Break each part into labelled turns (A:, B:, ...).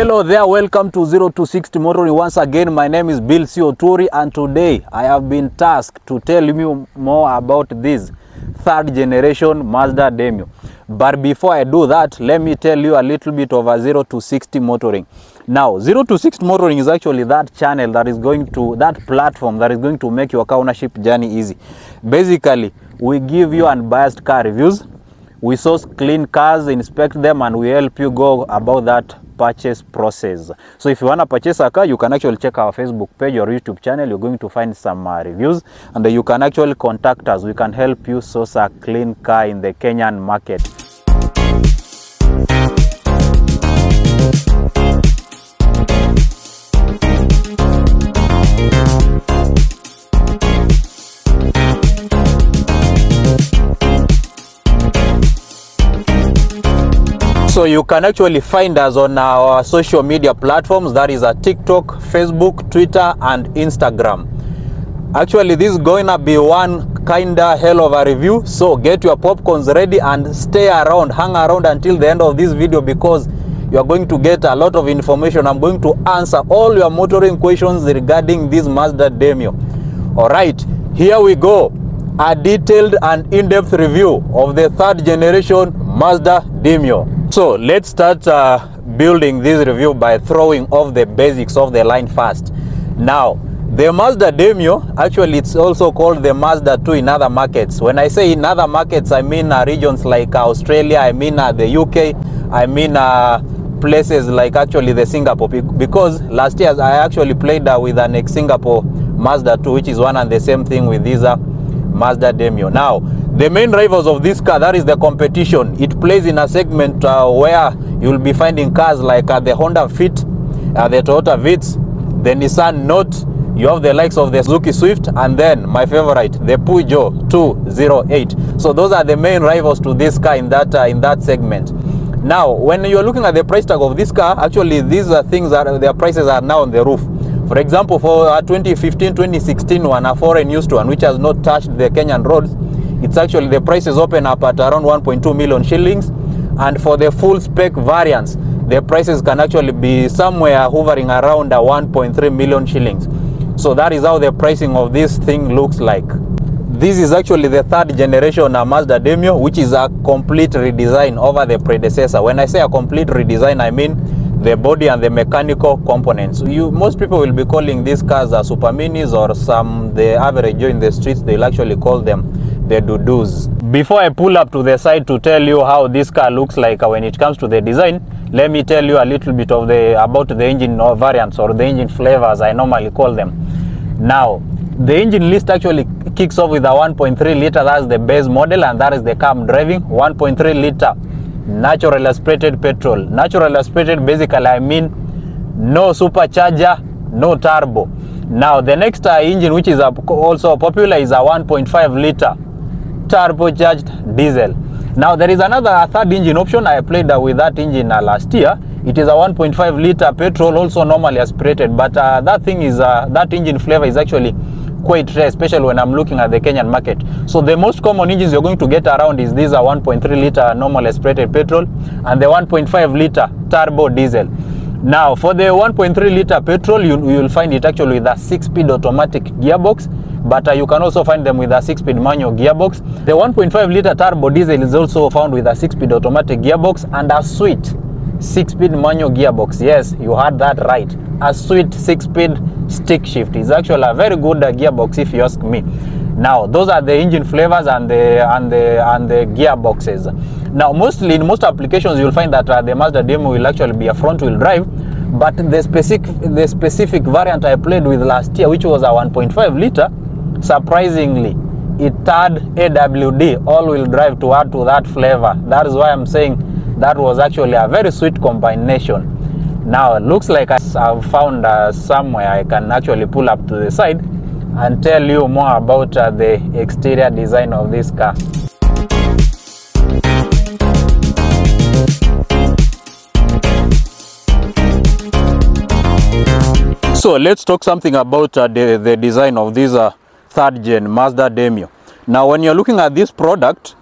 A: Hello there, welcome to 0260 Motoring once again. My name is Bill Oturi, and today I have been tasked to tell you more about this third generation Mazda Demio. But before I do that, let me tell you a little bit of a 0260 Motoring. Now, 0260 Motoring is actually that channel that is going to, that platform that is going to make your car ownership journey easy. Basically, we give you unbiased car reviews. We source clean cars, inspect them, and we help you go about that purchase process. So if you want to purchase a car, you can actually check our Facebook page or YouTube channel. You're going to find some reviews, and you can actually contact us. We can help you source a clean car in the Kenyan market. So you can actually find us on our social media platforms, that is TikTok, Facebook, Twitter, and Instagram. Actually, this is going to be one kinda hell of a review, so get your popcorns ready and stay around, hang around until the end of this video, because you are going to get a lot of information. I'm going to answer all your motoring questions regarding this Mazda Demio. Alright, here we go. A detailed and in-depth review of the third generation Mazda Demio. So let's start building this review by throwing off the basics of the line first. Now, the Mazda Demio, actually it's also called the Mazda 2 in other markets. When I say in other markets, I mean regions like Australia, I mean the UK, I mean places like actually the Singapore, because last year I actually played with an ex-Singapore Mazda 2, which is one and the same thing with this Mazda Demio. Now, the main rivals of this car, that is the competition. It plays in a segment where you'll be finding cars like the Honda Fit, the Toyota Vitz, the Nissan Note. You have the likes of the Suzuki Swift, and then my favorite, the Peugeot 208. So those are the main rivals to this car in that segment. Now, when you're looking at the price tag of this car, actually these are things that their prices are now on the roof. For example, for a 2015-2016 one, a foreign used one, which has not touched the Kenyan roads, it's actually, the prices open up at around 1.2 million shillings. And for the full spec variants, the prices can actually be somewhere hovering around 1.3 million shillings. So that is how the pricing of this thing looks like. This is actually the third generation Mazda Demio, which is a complete redesign over the predecessor. When I say a complete redesign, I mean the body and the mechanical components. Most people will be calling these cars super minis, or the average Joe in the streets, they'll actually call them the doo-doos. Before I pull up to the side to tell you how this car looks like when it comes to the design, let me tell you a little bit of about the engine variants, or the engine flavors I normally call them. Now, the engine list actually kicks off with a 1.3 liter, that's the base model, and that is the car I'm driving. 1.3 liter natural aspirated petrol. Natural aspirated, basically I mean no supercharger, no turbo. Now the next engine, which is also popular, is a 1.5 liter turbocharged diesel. Now there is another third engine option. I played with that engine last year. It is a 1.5 liter petrol, also normally aspirated, but that engine flavor is actually quite rare, especially when I'm looking at the Kenyan market. So the most common engines you're going to get around is these 1.3 liter normal aspirated petrol and the 1.5 liter turbo diesel. Now for the 1.3 liter petrol, you'll find it actually with a 6-speed automatic gearbox, but you can also find them with a 6-speed manual gearbox. The 1.5 liter turbo diesel is also found with a 6-speed automatic gearbox and a sweet 6-speed manual gearbox. Yes, you heard that right. A sweet 6-speed stick shift. Is actually a very good gearbox if you ask me. Now those are the engine flavors and the gearboxes. Now in most applications you'll find that the Mazda Demio will actually be a front-wheel drive, but the specific variant I played with last year, which was a 1.5 liter, surprisingly it had AWD, all-wheel drive, to add to that flavor. That is why I'm saying that was actually a very sweet combination. Now it looks like I've found somewhere I can actually pull up to the side and tell you more about the exterior design of this car. So let's talk something about the design of this third gen Mazda Demio. Now when you're looking at this product,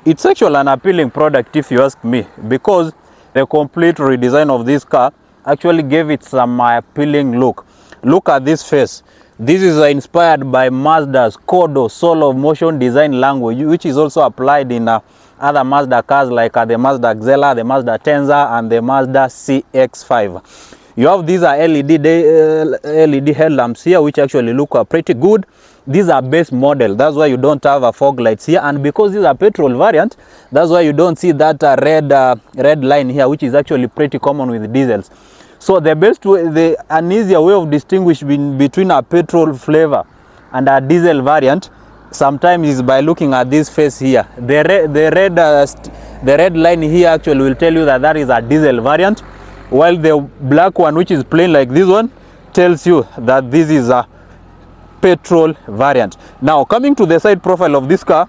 A: it's actually an appealing product if you ask me, because the complete redesign of this car actually gave it some appealing look. Look at this face. This is inspired by Mazda's Kodo Soul of Motion design language, which is also applied in other Mazda cars like the Mazda Xela, the Mazda Tenza, and the Mazda CX-5. You have these are LED headlamps here, which actually look pretty good. These are base model, that's why you don't have a fog lights here, and because these are petrol variant, that's why you don't see that red line here, which is actually pretty common with diesels. So the best way, an easier way of distinguishing between a petrol flavor and a diesel variant sometimes is by looking at this face here. The red line here actually will tell you that that is a diesel variant, while the black one, which is plain like this one, tells you that this is a petrol variant. Now coming to the side profile of this car,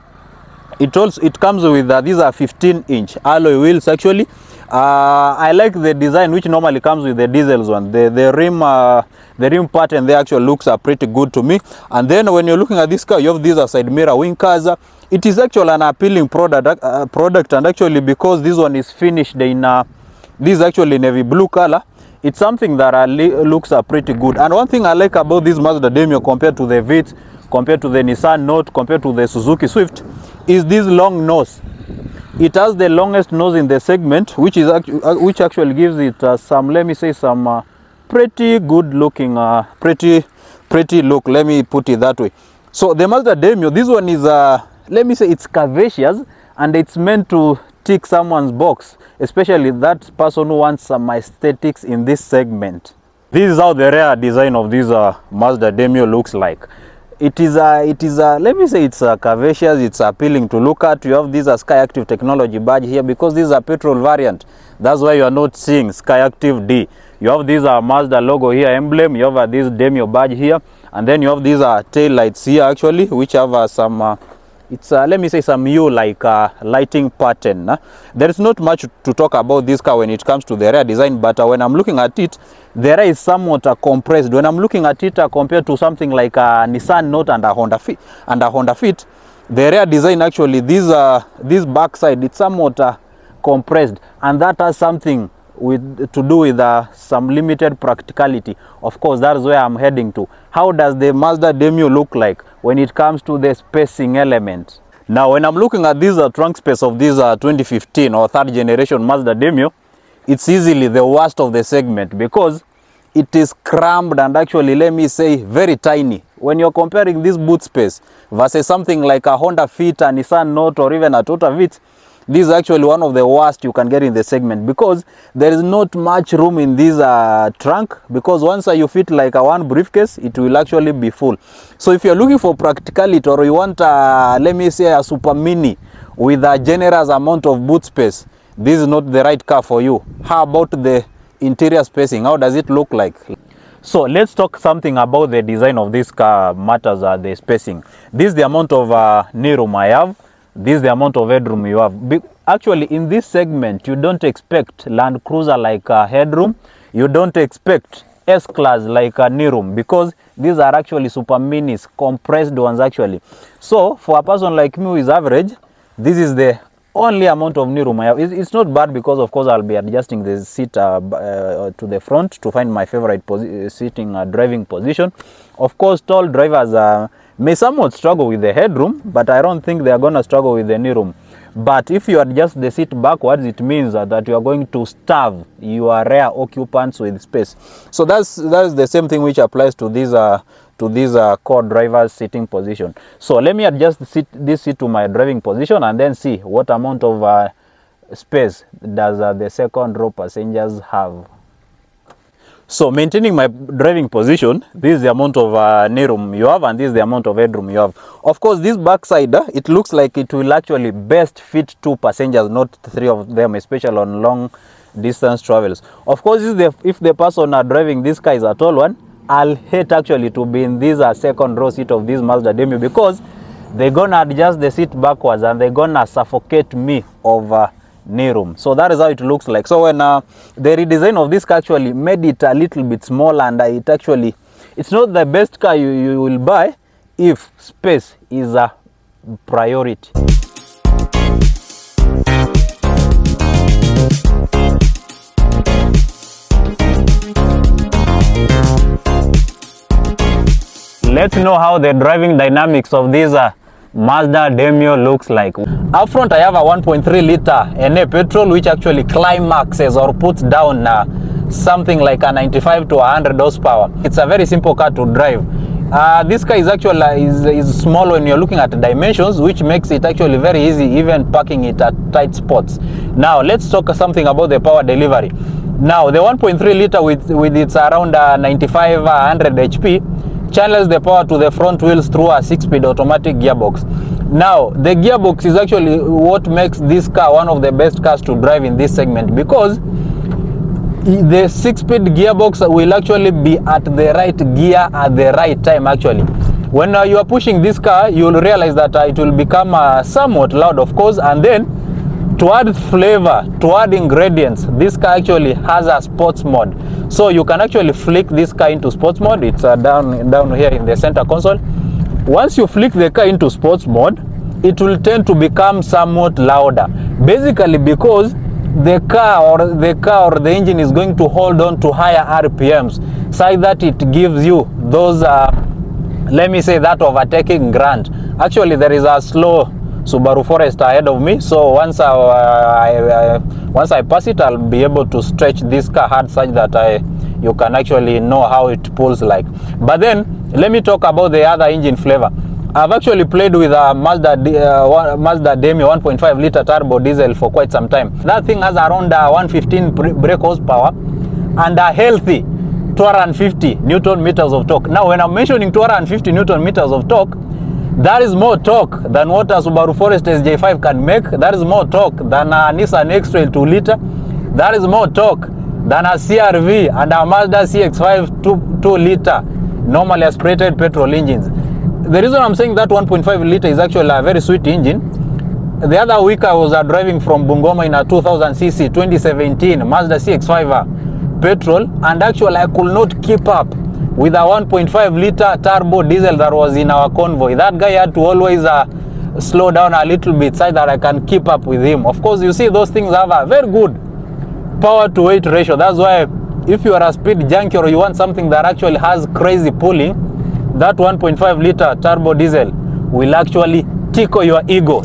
A: it comes with these are 15-inch alloy wheels actually. I like the design which normally comes with the diesels one. The rim pattern there actually looks pretty good to me. And then when you're looking at this car, you have these side mirror wing cars. It is actually an appealing product, and actually because this one is finished in this is actually navy blue color, it's something that looks pretty good. And one thing I like about this Mazda Demio compared to the Vitz, compared to the Nissan Note, compared to the Suzuki Swift, is this long nose. It has the longest nose in the segment, which actually gives it some, let me say, some pretty good looking, pretty look. Let me put it that way. So the Mazda Demio, this one is let me say it's curvaceous, and it's meant to tick someone's box, especially that person who wants some aesthetics in this segment. This is how the rear design of this Mazda Demio looks like. It is let me say it's curvaceous, it's appealing to look at. You have this Sky Active technology badge here because this is a petrol variant. That's why you are not seeing Sky Active D. You have this Mazda logo here, emblem. You have this Demio badge here, and then you have these tail lights here actually, which have some it's let me say some U-like lighting pattern. There is not much to talk about this car when it comes to the rear design, but when I'm looking at it, the rear is somewhat compressed. When I'm looking at it compared to something like a Nissan Note and a Honda Fit, the rear design actually, this back side, it's somewhat compressed, and that has something to do with some limited practicality. Of course, that's where I'm heading to. How does the Mazda Demio look like when it comes to the spacing element? Now when I'm looking at this trunk space of this 2015 or third generation Mazda Demio, it's easily the worst of the segment because it is cramped and actually, let me say, very tiny. When you're comparing this boot space versus something like a Honda Fit, a Nissan Note, or even a Toyota Vitz, this is actually one of the worst you can get in the segment because there is not much room in this trunk, because once you fit like one briefcase, it will actually be full. So if you're looking for practicality, or you want let me say a super mini with a generous amount of boot space, this is not the right car for you. How about the interior spacing? How does it look like? So let's talk something about the design of this car matters the spacing. This is the amount of knee room I have. This is the amount of headroom you have. Actually, in this segment, you don't expect Land Cruiser like headroom. You don't expect S-Class like knee room, because these are actually super minis, compressed ones actually. So for a person like me who is average, this is the only amount of knee room I have. It's not bad because of course I'll be adjusting the seat to the front to find my favorite driving position. Of course, tall drivers may somewhat struggle with the headroom, but I don't think they are going to struggle with the knee room. But if you adjust the seat backwards, it means that you are going to starve your rear occupants with space. So that's the same thing which applies to these core drivers sitting position. So let me adjust this seat to my driving position and then see what amount of space does the second row passengers have. So maintaining my driving position, this is the amount of knee room you have, and this is the amount of headroom you have. Of course, this back side, it looks like it will actually best fit 2 passengers, not 3 of them, especially on long distance travels. Of course, if the person driving this car is a tall one, I'll hate actually to be in this second row seat of this Mazda Demio, because they're gonna adjust the seat backwards and they're gonna suffocate me of knee room. So that is how it looks like. So when the redesign of this car actually made it a little bit smaller, and it's not the best car you will buy if space is a priority. let's know how the driving dynamics of this Mazda Demio looks like. Up front I have a 1.3 liter NA petrol, which actually climaxes or puts down something like a 95 to 100 horsepower. It's a very simple car to drive. This car is actually is small when you're looking at the dimensions, which makes it actually very easy even parking it at tight spots. Now let's talk something about the power delivery. Now the 1.3 liter with its around 95 100 HP channels the power to the front wheels through a 6-speed automatic gearbox. Now the gearbox is actually what makes this car one of the best cars to drive in this segment, because the 6-speed gearbox will actually be at the right gear at the right time. Actually, when you are pushing this car, you will realize that it will become somewhat loud, of course, and then to add flavor, to add ingredients, this car actually has a sports mode. So you can actually flick this car into sports mode. It's down here in the center console. Once you flick the car into sports mode, it will tend to become somewhat louder, basically because the car or the engine is going to hold on to higher RPMs, so that it gives you those let me say that overtaking grunt. Actually, there is a slow Subaru Forester ahead of me, so once I pass it, I'll be able to stretch this car hard such that you can actually know how it pulls like. But then let me talk about the other engine flavor. I've actually played with a Mazda Demio 1.5 liter turbo diesel for quite some time. That thing has around 115 brake horsepower and a healthy 250 Newton meters of torque. Now, when I'm mentioning 250 Newton meters of torque, that is more torque than what a Subaru Forester SJ5 can make. That is more torque than a Nissan X-Trail 2 liter. That is more torque than a CR-V and a Mazda CX-5 2 liter normally aspirated petrol engines. The reason I'm saying that 1.5 liter is actually a very sweet engine, the other week I was driving from Bungoma in a 2000cc 2017 Mazda CX-5 petrol, and actually I could not keep up with a 1.5 liter turbo diesel that was in our convoy. That guy had to always slow down a little bit so that I can keep up with him. Of course, you see those things have a very good power to weight ratio. That's why if you are a speed junkie or you want something that actually has crazy pulling, that 1.5 liter turbo diesel will actually tickle your ego.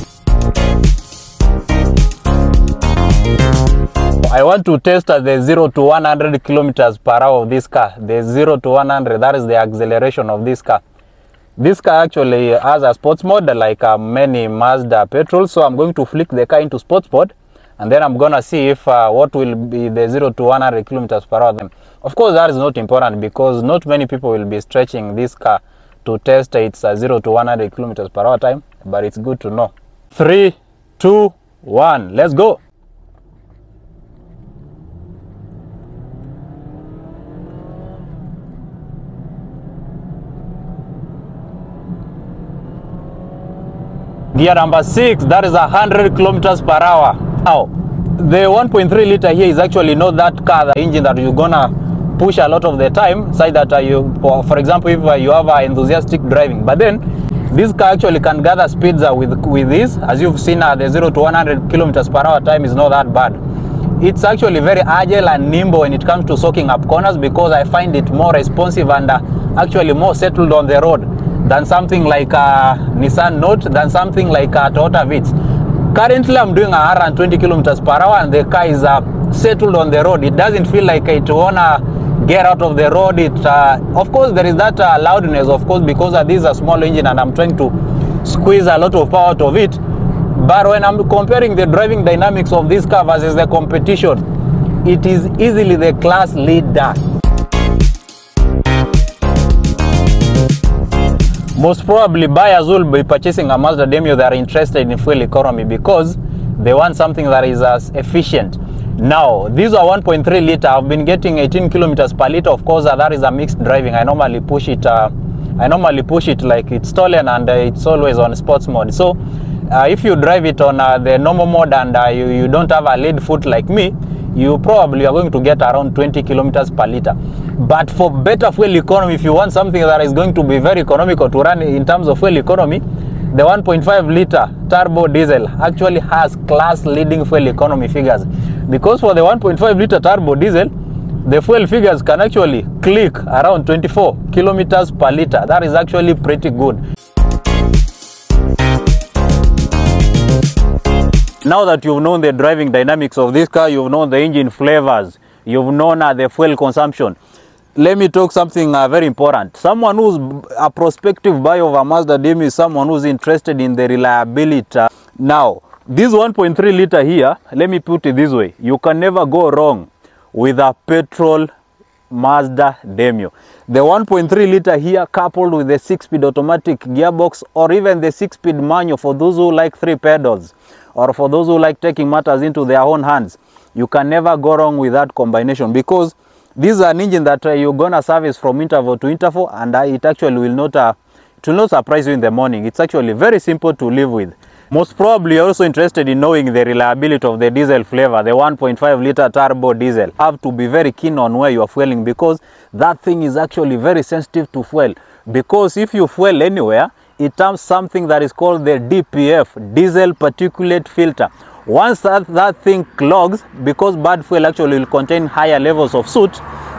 A: I want to test the 0 to 100 kilometers per hour of this car. The 0 to 100, that is the acceleration of this car. This car actually has a sports mode like many Mazda petrols. So I'm going to flick the car into sports mode, and then I'm gonna see if what will be the 0 to 100 kilometers per hour. Of course, that is not important because not many people will be stretching this car to test its 0 to 100 kilometers per hour time, but it's good to know. 3, 2, 1, let's go. Gear number 6, that is 100 kilometers per hour. Now, the 1.3 liter here is actually not that car, the engine that you're gonna push a lot of the time, so that for example, if you have enthusiastic driving. But then this car actually can gather speeds with this. As you've seen, the 0 to 100 kilometers per hour time is not that bad. It's actually very agile and nimble when it comes to soaking up corners, because I find it more responsive and actually more settled on the road than something like a Nissan Note, than something like a Toyota Vitz. Currently, I'm doing 120 kilometers per hour and the car is settled on the road. It doesn't feel like it wanna get out of the road. Of course, there is that loudness, of course, because this is a small engine and I'm trying to squeeze a lot of power out of it. But when I'm comparing the driving dynamics of this car versus the competition, it is easily the class leader. Most probably buyers will be purchasing a Mazda Demio. They are interested in fuel economy because they want something that is as efficient. Now, these are 1.3 liter. I've been getting 18 kilometers per liter. Of course, that is a mixed driving. I normally push it like it's stolen, and it's always on sports mode. So if you drive it on the normal mode and you don't have a lead foot like me, you probably are going to get around 20 kilometers per liter. But for better fuel economy, if you want something that is going to be very economical to run in terms of fuel economy, the 1.5 liter turbo diesel actually has class leading fuel economy figures. Because for the 1.5 liter turbo diesel, the fuel figures can actually click around 24 kilometers per liter. That is actually pretty good. Now that you've known the driving dynamics of this car, you've known the engine flavors, you've known the fuel consumption, let me talk something very important. Someone who's a prospective buyer of a Mazda Demio is someone who's interested in the reliability. Now, this 1.3 liter here, let me put it this way. You can never go wrong with a petrol Mazda Demio. The 1.3 liter here coupled with the 6-speed automatic gearbox, or even the 6-speed manual for those who like 3 pedals, or for those who like taking matters into their own hands, you can never go wrong with that combination, because this is an engine that you're gonna service from interval to interval, and it actually will not surprise you in the morning. It's actually very simple to live with. Most probably you're also interested in knowing the reliability of the diesel flavor, the 1.5 liter turbo diesel. You have to be very keen on where you are fueling, because that thing is actually very sensitive to fuel. Because if you fuel anywhere, it has something that is called the DPF, diesel particulate filter. Once that thing clogs, because bad fuel actually will contain higher levels of soot,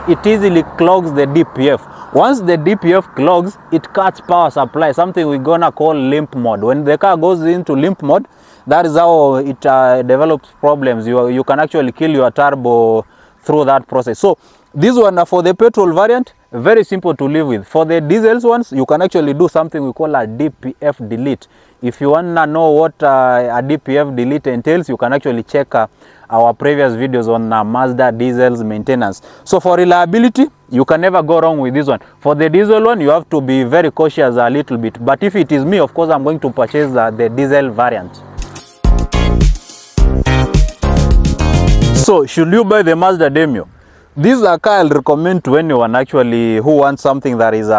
A: it easily clogs the DPF. Once the DPF clogs, it cuts power supply, something we're gonna call limp mode. When the car goes into limp mode, that is how it develops problems. You can actually kill your turbo through that process. So this one, for the petrol variant, very simple to live with. For the diesel ones, you can actually do something we call a DPF delete. If you want to know what a DPF delete entails, you can actually check our previous videos on Mazda diesel's maintenance. So for reliability, you can never go wrong with this one. For the diesel one, you have to be very cautious a little bit. But if it is me, of course, I'm going to purchase the diesel variant. So should you buy the Mazda Demio? This is a car I'll recommend to anyone actually who wants something that is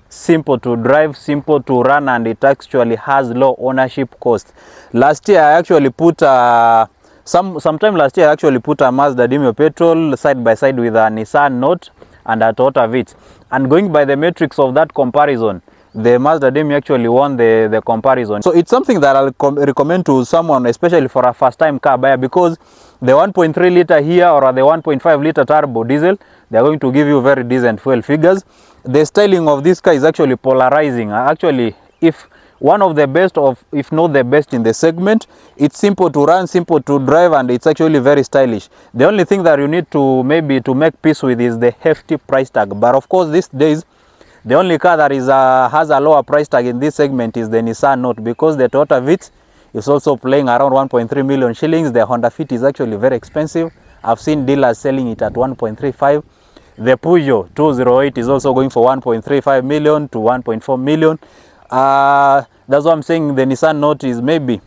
A: simple to drive, simple to run, and it actually has low ownership cost. Last year I actually put sometime last year I actually put a Mazda Demio petrol side by side with a Nissan Note and a Toyota Vitz, and going by the metrics of that comparison, the Mazda Demio actually won the comparison. So it's something that I'll recommend to someone, especially for a first-time car buyer, because the 1.3 liter here or the 1.5 liter turbo diesel, they're going to give you very decent fuel figures. The styling of this car is actually polarizing. Actually, if one of the best, if not the best in the segment, it's simple to run, simple to drive, and it's actually very stylish. The only thing that you need to maybe to make peace with is the hefty price tag. But of course, these days, the only car that has a lower price tag in this segment is the Nissan Note, because the Toyota Vitz is also playing around 1.3 million shillings. The Honda Fit is actually very expensive. I've seen dealers selling it at 1.35. The Peugeot 208 is also going for 1.35 million to 1.4 million. That's why I'm saying the Nissan Note is maybe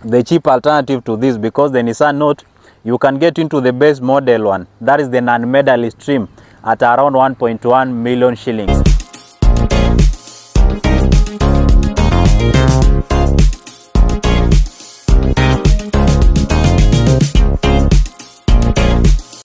A: the cheap alternative to this, because the Nissan Note, you can get into the base model one, that is the non-medalist trim, at around 1.1 million shillings.